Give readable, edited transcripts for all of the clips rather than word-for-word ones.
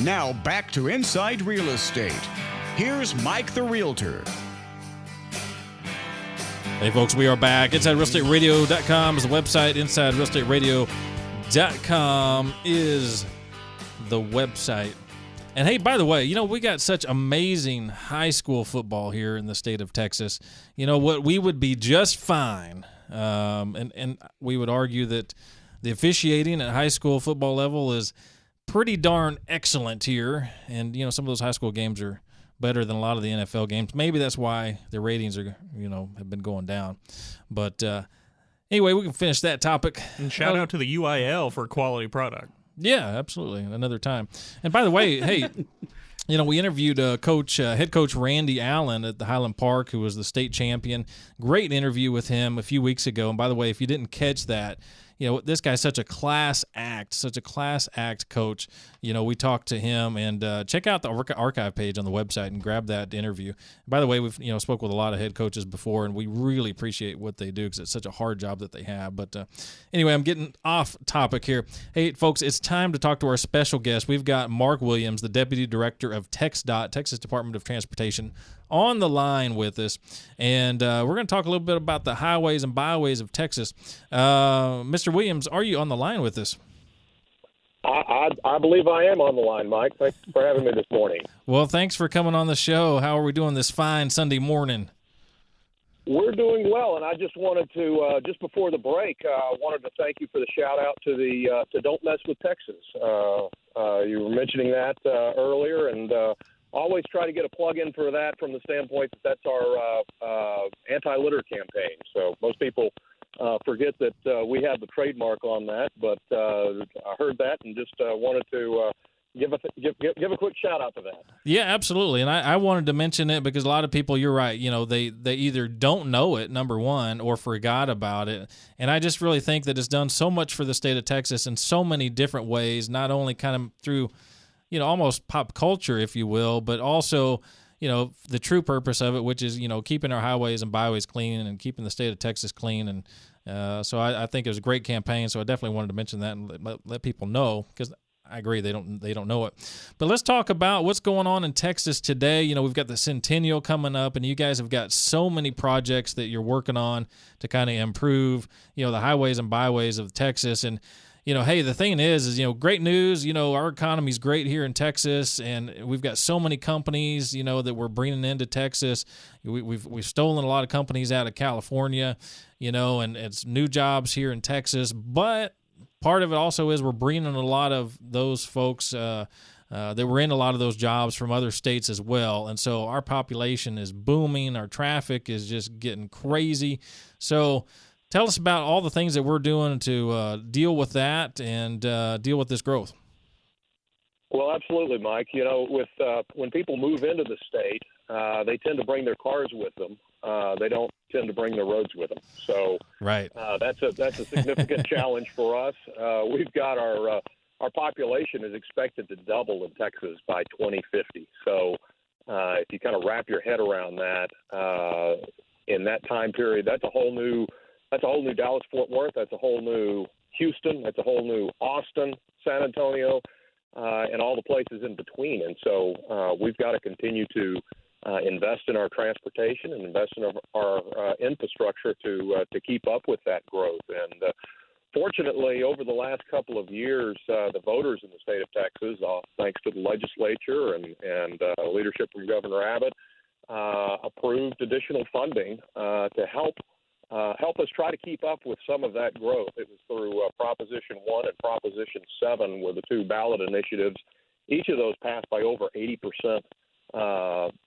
Now back to Inside Real Estate. Here's Mike the Realtor. Hey, folks, we are back. InsideRealEstateRadio.com is the website. InsideRealEstateRadio.com is the website. And, hey, by the way, we got such amazing high school football here in the state of Texas. You know what? We would be just fine. And we would argue that the officiating at high school football level is pretty darn excellent here. And, some of those high school games are better than a lot of the NFL games. Maybe that's why the ratings are, have been going down. But anyway, we can finish that topic. And shout out to the UIL for quality product. Yeah, absolutely. Another time. And by the way, hey, we interviewed head coach Randy Allen at the Highland Park, who was the state champion. Great interview with him a few weeks ago. And by the way, if you didn't catch that, this guy's such a class act coach. We talked to him, and check out the archive page on the website and grab that interview. By the way, we've spoke with a lot of head coaches before, and we really appreciate what they do because it's such a hard job that they have. But anyway, I'm getting off topic here. Hey, folks, it's time to talk to our special guest. We've got Marc Williams, the Deputy Director of TxDOT, Texas Department of Transportation, on the line with us, and we're going to talk a little bit about the highways and byways of Texas. Mr. Williams, are you on the line with us? I believe I am on the line, Mike. Thanks for having me this morning. Well, thanks for coming on the show. How are we doing this fine Sunday morning? We're doing well, and I just wanted to, just before the break, wanted to thank you for the shout-out to Don't Mess with Texas. You were mentioning that earlier, and always try to get a plug-in for that from the standpoint that that's our anti-litter campaign. So most people forget that we have the trademark on that, but I heard that and just wanted to give a quick shout-out to that. Yeah, absolutely. And I wanted to mention it because a lot of people, you're right, they either don't know it, number one, or forgot about it. And I just really think that it's done so much for the state of Texas in so many different ways, not only kind of through almost pop culture, if you will, but also, the true purpose of it, which is, keeping our highways and byways clean and keeping the state of Texas clean. And so I think it was a great campaign. So I definitely wanted to mention that and let people know, because I agree they don't know it. But let's talk about what's going on in Texas today. We've got the Centennial coming up, and you guys have got so many projects that you're working on to kind of improve, the highways and byways of Texas. And hey, the thing is, great news. Our economy's great here in Texas, and we've got so many companies, that we're bringing into Texas. We've stolen a lot of companies out of California, and it's new jobs here in Texas. But part of it also is we're bringing a lot of those folks that were in a lot of those jobs from other states as well. And so our population is booming. Our traffic is just getting crazy. So tell us about all the things that we're doing to deal with that and deal with this growth. Well, absolutely, Mike. With when people move into the state, they tend to bring their cars with them. They don't tend to bring their roads with them. So right, that's a significant challenge for us. We've got our population is expected to double in Texas by 2050. So if you kind of wrap your head around that, in that time period, that's a whole new Dallas-Fort Worth. That's a whole new Houston. That's a whole new Austin, San Antonio, and all the places in between. And so we've got to continue to invest in our transportation and invest in our infrastructure to keep up with that growth. And fortunately, over the last couple of years, the voters in the state of Texas, thanks to the legislature and leadership from Governor Abbott, approved additional funding to help us try to keep up with some of that growth. It was through Proposition 1 and Proposition 7 were the two ballot initiatives. Each of those passed by over 80%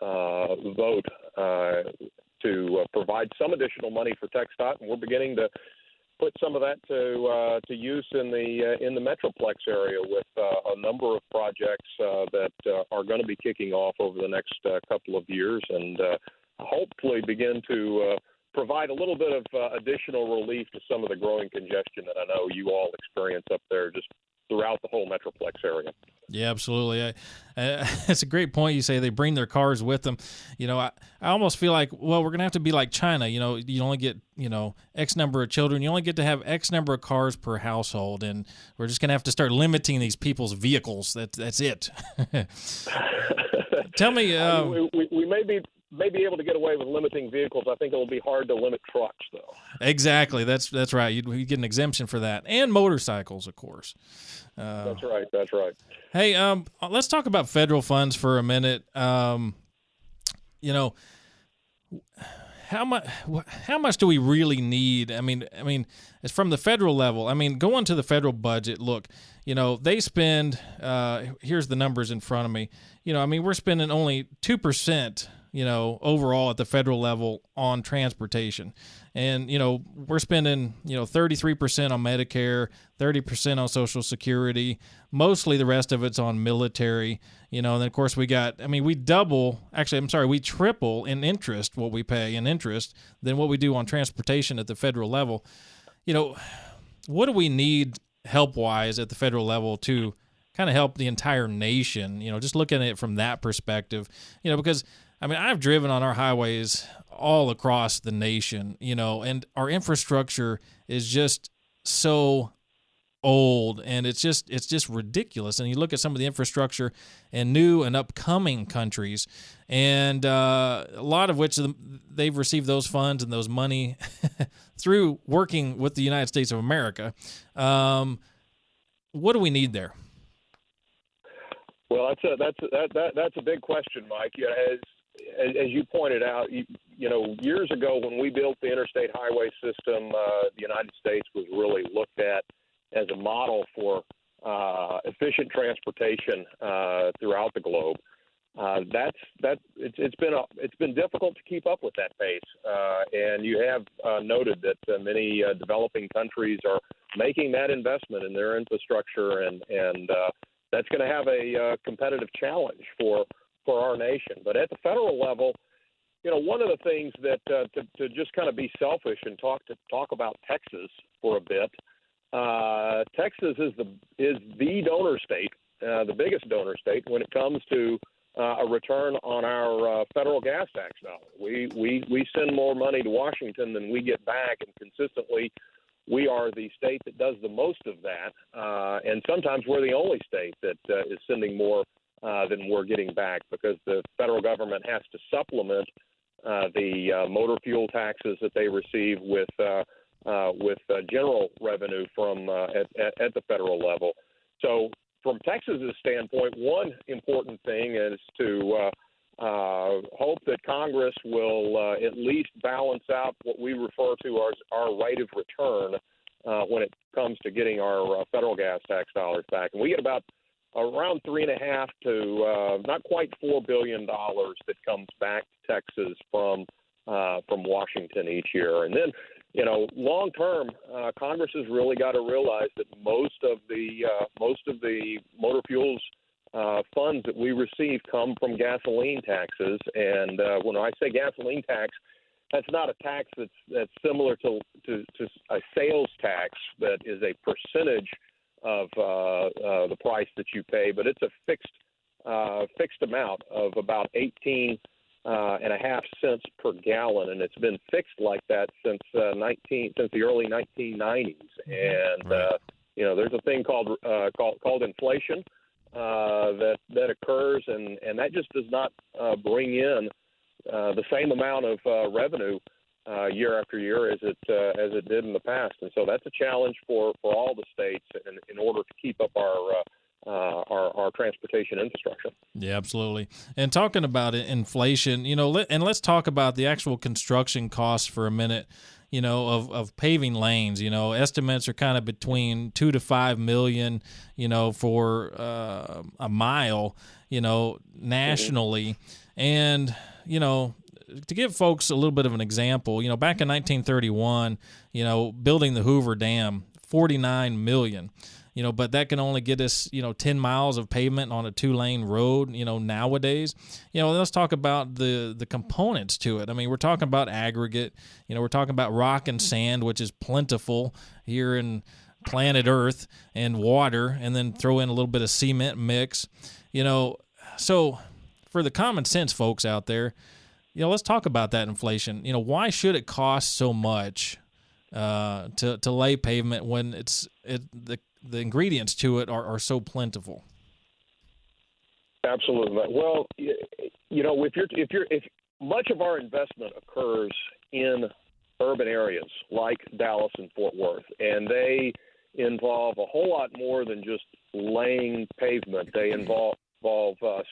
vote to provide some additional money for TxDOT, and we're beginning to put some of that to use in the Metroplex area with a number of projects that are going to be kicking off over the next couple of years, and hopefully begin to provide a little bit of additional relief to some of the growing congestion that I know you all experience up there just throughout the whole Metroplex area. Yeah, absolutely. It's a great point. You say they bring their cars with them. I almost feel like, well, we're going to have to be like China. You only get, X number of children. You only get to have X number of cars per household. And we're just going to have to start limiting these people's vehicles. That's it. Tell me. We may be able to get away with limiting vehicles. I think it will be hard to limit trucks, though. Exactly. That's right. You get an exemption for that. And motorcycles, of course. That's right. Hey, let's talk about federal funds for a minute. How much do we really need? I mean, it's from the federal level. I mean, going to the federal budget. Look, they spend. Here's the numbers in front of me. We're spending only 2%. Overall at the federal level on transportation. And, we're spending, 33% on Medicare, 30% on Social Security. Mostly the rest of it's on military, and then of course we triple in interest, what we pay in interest than what we do on transportation at the federal level. What do we need help-wise at the federal level to kind of help the entire nation, just looking at it from that perspective, because I've driven on our highways all across the nation, and our infrastructure is just so old, and it's just ridiculous. And you look at some of the infrastructure in new and upcoming countries, and a lot of which they've received those funds and those money through working with the United States of America. What do we need there? Well, that's a big question, Mike. As you pointed out, years ago when we built the interstate highway system, the United States was really looked at as a model for efficient transportation throughout the globe. It's been difficult to keep up with that pace, and you have noted that many developing countries are making that investment in their infrastructure, and that's going to have a competitive challenge for our nation. But at the federal level, one of the things that to just kind of be selfish and talk about Texas for a bit. Texas is the donor state, the biggest donor state when it comes to a return on our federal gas tax dollar. We send more money to Washington than we get back, and consistently we are the state that does the most of that. And sometimes we're the only state that is sending more than we're getting back, because the federal government has to supplement the motor fuel taxes that they receive with general revenue from at the federal level. So from Texas's standpoint, one important thing is to hope that Congress will at least balance out what we refer to as our rate of return when it comes to getting our federal gas tax dollars back. And we get about around $3.5 to not quite $4 billion that comes back to Texas from Washington each year. And then, long term, Congress has really got to realize that most of the motor fuels funds that we receive come from gasoline taxes. And when I say gasoline tax, that's not a tax that's similar to a sales tax that is a percentage of the price that you pay, but it's a fixed amount of about 18 and a half cents per gallon, and it's been fixed like that since the early 1990s. And there's a thing called inflation that occurs, and that just does not bring in the same amount of revenue year after year as it did in the past. And so that's a challenge for all the states in order to keep up our transportation infrastructure. Yeah, absolutely. And talking about inflation, and let's talk about the actual construction costs for a minute, of paving lanes. Estimates are kind of between $2 to $5 million, for a mile, nationally. And, to give folks a little bit of an example, back in 1931, building the Hoover Dam, $49 million. But that can only get us, 10 miles of pavement on a 2-lane road, nowadays. Let's talk about the components to it. We're talking about aggregate, we're talking about rock and sand, which is plentiful here in planet Earth and water, and then throw in a little bit of cement mix, So for the common sense folks out there, let's talk about that inflation. Why should it cost so much to lay pavement when the ingredients to it are so plentiful? Absolutely. Well, if much of our investment occurs in urban areas like Dallas and Fort Worth, and they involve a whole lot more than just laying pavement. They involve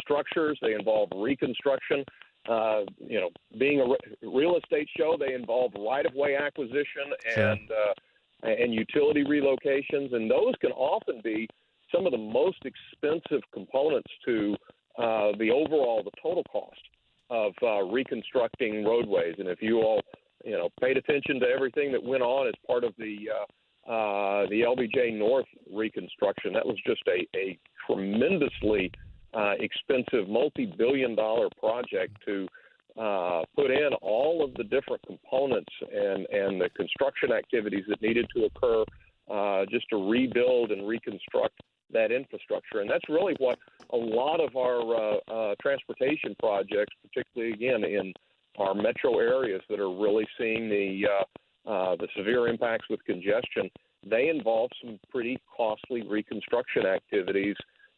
structures. They involve reconstruction. Being a real estate show, they involve right-of-way acquisition and utility relocations, and those can often be some of the most expensive components to the total cost of reconstructing roadways. And if you all, paid attention to everything that went on as part of the LBJ North reconstruction, that was just a tremendously expensive, multi-billion-dollar project to put in all of the different components and the construction activities that needed to occur just to rebuild and reconstruct that infrastructure. And that's really what a lot of our transportation projects, particularly, again, in our metro areas that are really seeing the severe impacts with congestion, they involve some pretty costly reconstruction activities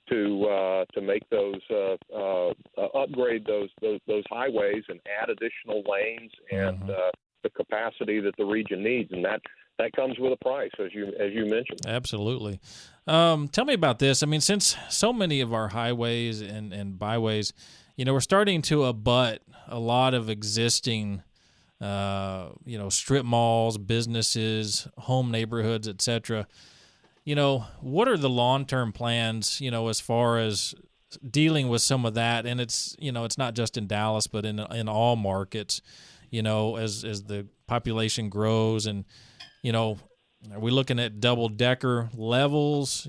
to make those upgrade those highways and add additional lanes and the capacity that the region needs, and that comes with a price, as you mentioned. Absolutely. Tell me about this. I mean, since so many of our highways and byways, we're starting to abut a lot of existing, strip malls, businesses, home neighborhoods, etc. What are the long-term plans, as far as dealing with some of that? And it's not just in Dallas, but in all markets, as the population grows, and, are we looking at double-decker levels?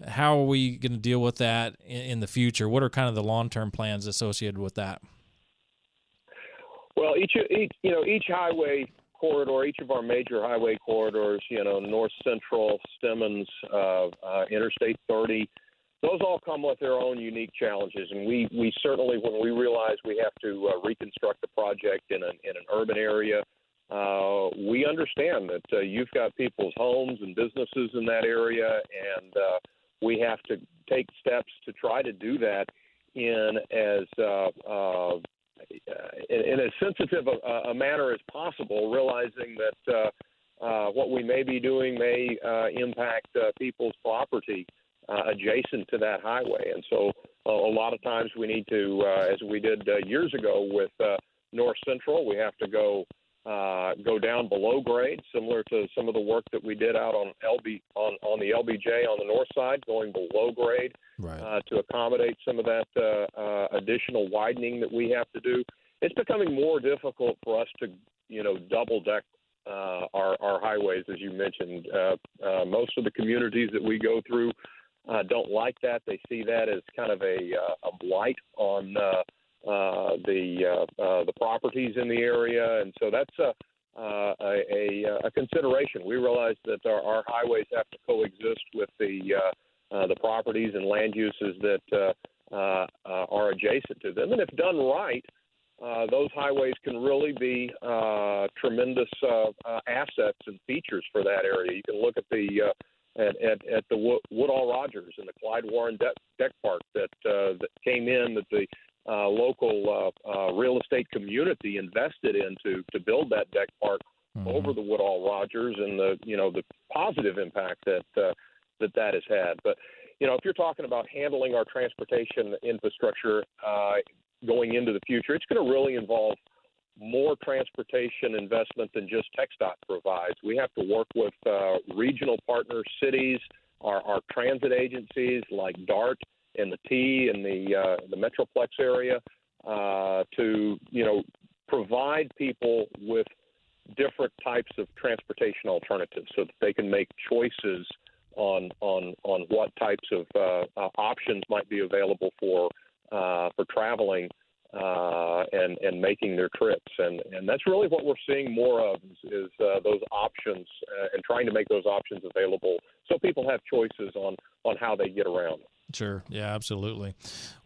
How are we going to deal with that in the future? What are kind of the long-term plans associated with that? Well, each highway corridor, each of our major highway corridors, North Central, Stemmons, Interstate 30, those all come with their own unique challenges. And we certainly, when we realize we have to reconstruct a project in an urban area, we understand that you've got people's homes and businesses in that area, and we have to take steps to try to do that in as sensitive a manner as possible, realizing that what we may be doing may impact people's property adjacent to that highway. And so a lot of times we need to, as we did years ago with North Central, we have to go down below grade, similar to some of the work that we did out on the LBJ on the north side, going below grade, right, to accommodate some of that additional widening that we have to do. It's becoming more difficult for us to, double deck our highways, as you mentioned. Most of the communities that we go through don't like that. They see that as kind of a blight on the properties in the area, and so that's a consideration. We realize that our highways have to coexist with the properties and land uses that are adjacent to them, and if done right, those highways can really be tremendous assets and features for that area. You can look at the Woodall Rogers and the Clyde Warren Deck Park that came in, that the local real estate community invested in to build that deck park over the Woodall Rogers, and the positive impact that has had. But if you're talking about handling our transportation infrastructure going into the future, it's going to really involve more transportation investment than just TxDOT provides. We have to work with regional partner cities, our transit agencies like DART and the T and the Metroplex area to provide people with different types of transportation alternatives so that they can make choices on what types of options might be available for traveling and making their trips. And that's really what we're seeing more of is those options and trying to make those options available so people have choices on how they get around. Sure. Yeah, absolutely.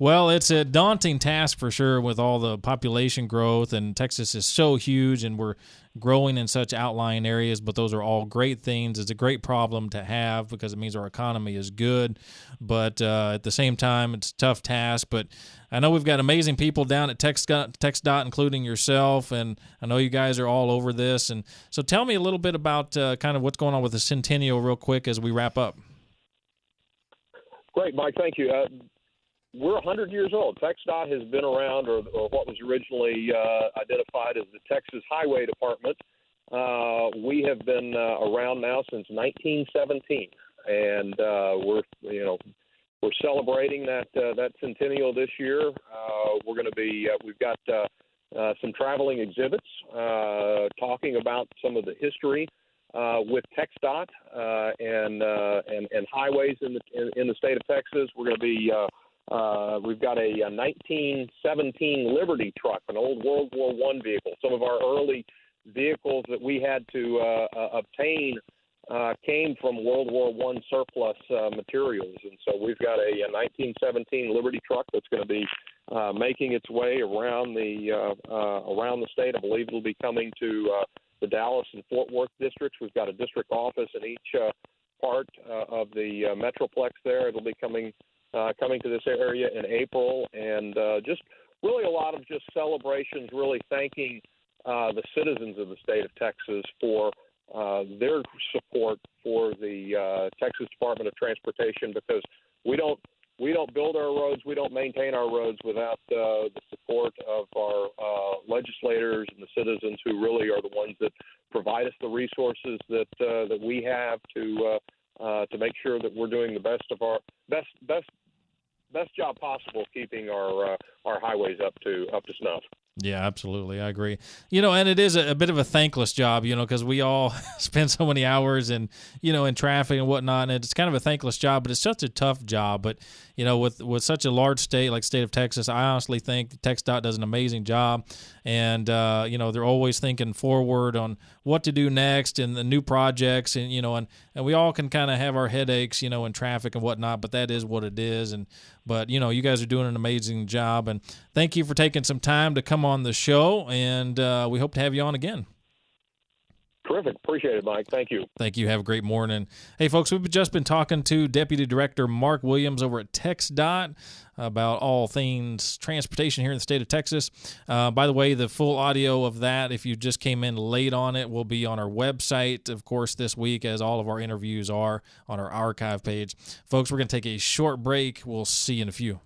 Well, it's a daunting task for sure with all the population growth, and Texas is so huge and we're growing in such outlying areas, but those are all great things. It's a great problem to have because it means our economy is good, but at the same time, it's a tough task. But I know we've got amazing people down at TxDOT, including yourself, and I know you guys are all over this. And so tell me a little bit about kind of what's going on with the Centennial real quick as we wrap up. Great, Mike. Thank you. We're 100 years old. TxDOT has been around, or what was originally identified as the Texas Highway Department. We have been around now since 1917, and we're celebrating that centennial this year. We're going to be we've got some traveling exhibits talking about some of the history with TxDOT and highways in the state of Texas. We're going to be we've got a 1917 Liberty truck, an old World War I vehicle. Some of our early vehicles that we had to obtain came from World War I surplus materials, and so we've got a 1917 Liberty truck that's going to be making its way around the state. I believe it'll be coming to the Dallas and Fort Worth districts. We've got a district office in each part of the Metroplex there. It'll be coming to this area in April, and just really a lot of just celebrations, really thanking the citizens of the state of Texas for their support for the Texas Department of Transportation, because we don't build our roads, we don't maintain our roads without the support of our legislators and the citizens who really are the ones that provide us the resources that we have to make sure that we're doing the best of our best job possible keeping our highways up to snuff. Yeah, absolutely. I agree. And it is a bit of a thankless job, because we all spend so many hours in traffic and whatnot, and it's kind of a thankless job, but it's such a tough job. But, with such a large state like the state of Texas, I honestly think TxDOT does an amazing job. And, they're always thinking forward on what to do next and the new projects. And, and we all can kind of have our headaches, in traffic and whatnot, but that is what it is. But you guys are doing an amazing job. And thank you for taking some time to come on the show. And we hope to have you on again. Terrific. Appreciate it, Mike. Thank you. Thank you. Have a great morning. Hey, folks, we've just been talking to Deputy Director Marc Williams over at TxDOT about all things transportation here in the state of Texas. By the way, the full audio of that, if you just came in late on it, will be on our website, of course, this week, as all of our interviews are on our archive page. Folks, we're going to take a short break. We'll see you in a few.